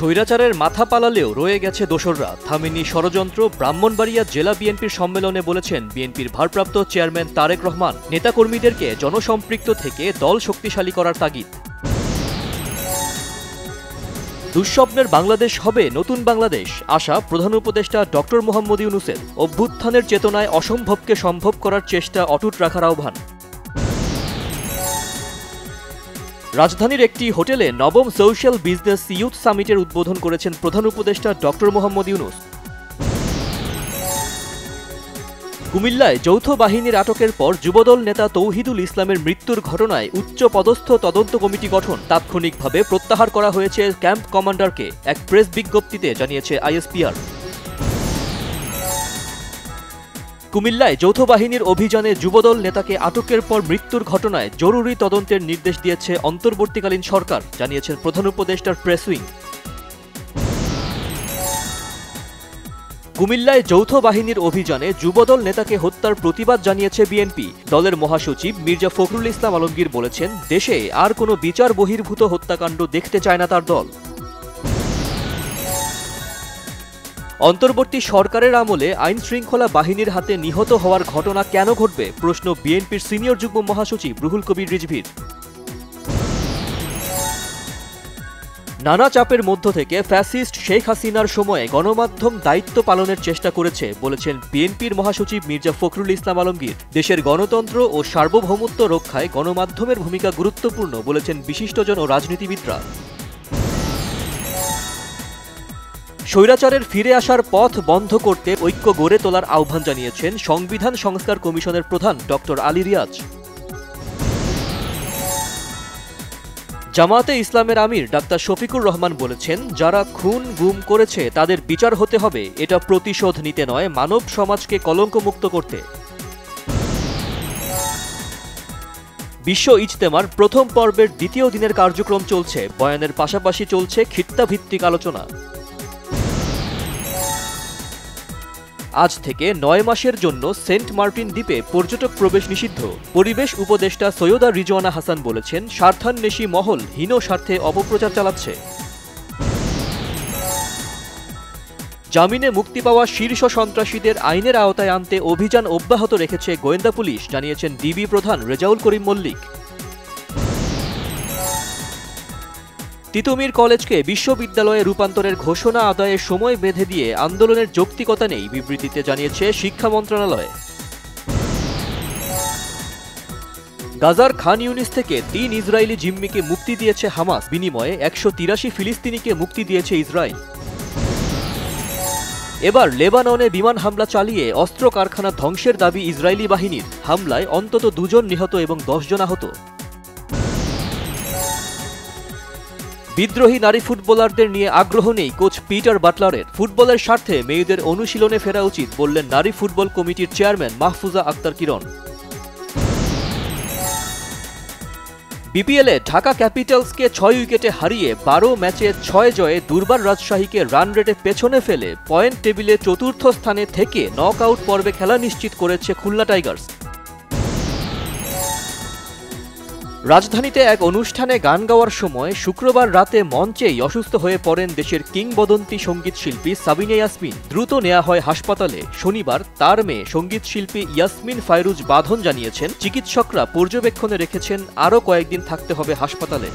স্বৈরাচারের মাথা পালালেও রয়ে গেছে দোসররা, থামেনি ষড়যন্ত্র। ব্রাহ্মণবাড়িয়া জেলা বিএনপির সম্মেলনে বলেছেন বিএনপির ভারপ্রাপ্ত চেয়ারম্যান তারেক রহমান, নেতাকর্মীদেরকে জনসম্পৃক্ত থেকে দল শক্তিশালী করার তাগিদ। দুঃস্বপ্নের বাংলাদেশ হবে নতুন বাংলাদেশ, আশা প্রধান উপদেষ্টা ডক্টর মোহাম্মদ ইউনূসের। অভ্যুত্থানের চেতনায় অসম্ভবকে সম্ভব করার চেষ্টা অটুট রাখার আহ্বান। রাজধানীর একটি হোটেলে নবম সোশ্যাল বিজনেস ইউথ সামিটের উদ্বোধন করেছেন প্রধান উপদেষ্টা ডক্টর মোহাম্মদ ইউনূস। কুমিল্লায় যৌথ বাহিনীর আটকের পর যুবদল নেতা তৌহিদুল ইসলামের মৃত্যুর ঘটনায় উচ্চ পদস্থ তদন্ত কমিটি গঠন, তাৎক্ষণিকভাবে প্রত্যাহার করা হয়েছে ক্যাম্প কমান্ডারকে, এক প্রেস বিজ্ঞপ্তিতে জানিয়েছে আইএসপিআর। কুমিল্লায় যৌথ বাহিনীর অভিযানে যুবদল নেতাকে আটকের পর মৃত্যুর ঘটনায় জরুরি তদন্তের নির্দেশ দিয়েছে অন্তর্বর্তীকালীন সরকার, জানিয়েছেন প্রধান উপদেষ্টার প্রেস উইং। কুমিল্লায় যৌথ বাহিনীর অভিযানে যুবদল নেতাকে হত্যার প্রতিবাদ জানিয়েছে বিএনপি। দলের মহাসচিব মির্জা ফখরুল ইসলাম আলমগীর বলেছেন, দেশে আর কোনো বিচার বহির্ভূত হত্যাকাণ্ড দেখতে চায় না তার দল। অন্তর্বর্তী সরকারের আমলে আইন শৃঙ্খলা বাহিনীর হাতে নিহত হওয়ার ঘটনা কেন ঘটবে, প্রশ্ন বিএনপির সিনিয়র যুগ্ম মহাসচিব রুহুল কবির রিজভীর। নানা চাপের মধ্য থেকে ফ্যাসিস্ট শেখ হাসিনার সময়ে গণমাধ্যম দায়িত্ব পালনের চেষ্টা করেছে বলেছেন বিএনপির মহাসচিব মির্জা ফখরুল ইসলাম আলমগীর। দেশের গণতন্ত্র ও সার্বভৌমত্ব রক্ষায় গণমাধ্যমের ভূমিকা গুরুত্বপূর্ণ বলেছেন বিশিষ্টজন ও রাজনীতিবিদরা। স্বৈরাচারের ফিরে আসার পথ বন্ধ করতে ঐক্য গড়ে তোলার আহ্বান জানিয়েছেন সংবিধান সংস্কার কমিশনের প্রধান ডক্টর আলী রিয়াজ। জামায়াতে ইসলামের আমির ডাক্তার শফিকুর রহমান বলেছেন, যারা খুন গুম করেছে তাদের বিচার হতে হবে, এটা প্রতিশোধ নিতে নয়, মানব সমাজকে কলঙ্কমুক্ত করতে। বিশ্ব ইজতেমার প্রথম পর্বের দ্বিতীয় দিনের কার্যক্রম চলছে, বয়ানের পাশাপাশি চলছে খিত্তাভিত্তিক আলোচনা। আজ থেকে 9 মাসের জন্য সেন্ট মার্টিন দ্বীপে পর্যটক প্রবেশ নিষিদ্ধ। পরিবেশ উপদেষ্টা সৈয়দা রিজওয়ানা হাসান বলেছেন, স্বার্থান্বেষী মহল হীন স্বার্থে অপপ্রচার চালাচ্ছে। জামিনে মুক্তি পাওয়া শীর্ষ সন্ত্রাসীদের আইনের আওতায় আনতে অভিযান অব্যাহত রেখেছে গোয়েন্দা পুলিশ, জানিয়েছেন ডিবি প্রধান রেজাউল করিম মল্লিক। তিতুমির কলেজকে বিশ্ববিদ্যালয়ে রূপান্তরের ঘোষণা আদায়ের সময় বেঁধে দিয়ে আন্দোলনের যৌক্তিকতা নেই, বিবৃতিতে জানিয়েছে শিক্ষা মন্ত্রণালয়। গাজার খান ইউনিস থেকে 3 ইসরায়েলি জিম্মিকে মুক্তি দিয়েছে হামাস, বিনিময়ে 183 ফিলিস্তিনিকে মুক্তি দিয়েছে ইসরায়েল। এবার লেবাননে বিমান হামলা চালিয়ে অস্ত্র কারখানা ধ্বংসের দাবি ইসরায়েলি বাহিনীর, হামলায় অন্তত 2 জন নিহত এবং 10 জন আহত। বিদ্রোহী নারী ফুটবলারদের নিয়ে আগ্রহ নেই কোচ পিটার বাটলারের, ফুটবলের স্বার্থে মেয়েদের অনুশীলনে ফেরা উচিত বললেন নারী ফুটবল কমিটির চেয়ারম্যান মাহফুজা আক্তার কিরণ। বিপিএলে ঢাকা ক্যাপিটালসকে 6 উইকেটে হারিয়ে 12 ম্যাচে 6 জয়ে দুর্বার রাজশাহীকে রান রেটে পেছনে ফেলে পয়েন্ট টেবিলে 4র্থ স্থানে থেকে নকআউট পর্বে খেলা নিশ্চিত করেছে খুলনা টাইগার্স। রাজধানীতে এক অনুষ্ঠানে গান গাওয়ার সময় শুক্রবার রাতে মঞ্চেই অসুস্থ হয়ে পড়েন দেশের কিংবদন্তি সঙ্গীতশিল্পী সাবিনা ইয়াসমিন। দ্রুত নেওয়া হয় হাসপাতালে। শনিবার তার মেয়ে সঙ্গীতশিল্পী ইয়াসমিন ফায়রুজ বাঁধন জানিয়েছেন, চিকিৎসকরা পর্যবেক্ষণে রেখেছেন, আরও কয়েকদিন থাকতে হবে হাসপাতালে।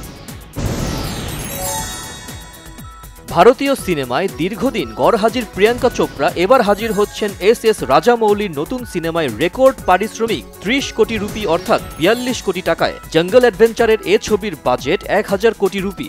ভারতীয় সিনেমায় দীর্ঘদিন গড়হাজির প্রিয়াঙ্কা চোপড়া এবার হাজির হচ্ছেন এস রাজামৌলির নতুন সিনেমায় রেকর্ড পারিশ্রমিক 30 কোটি রুপি অর্থাৎ 42 কোটি টাকায়। জঙ্গল অ্যাডভেঞ্চারের এ ছবির বাজেট 1000 কোটি রুপি।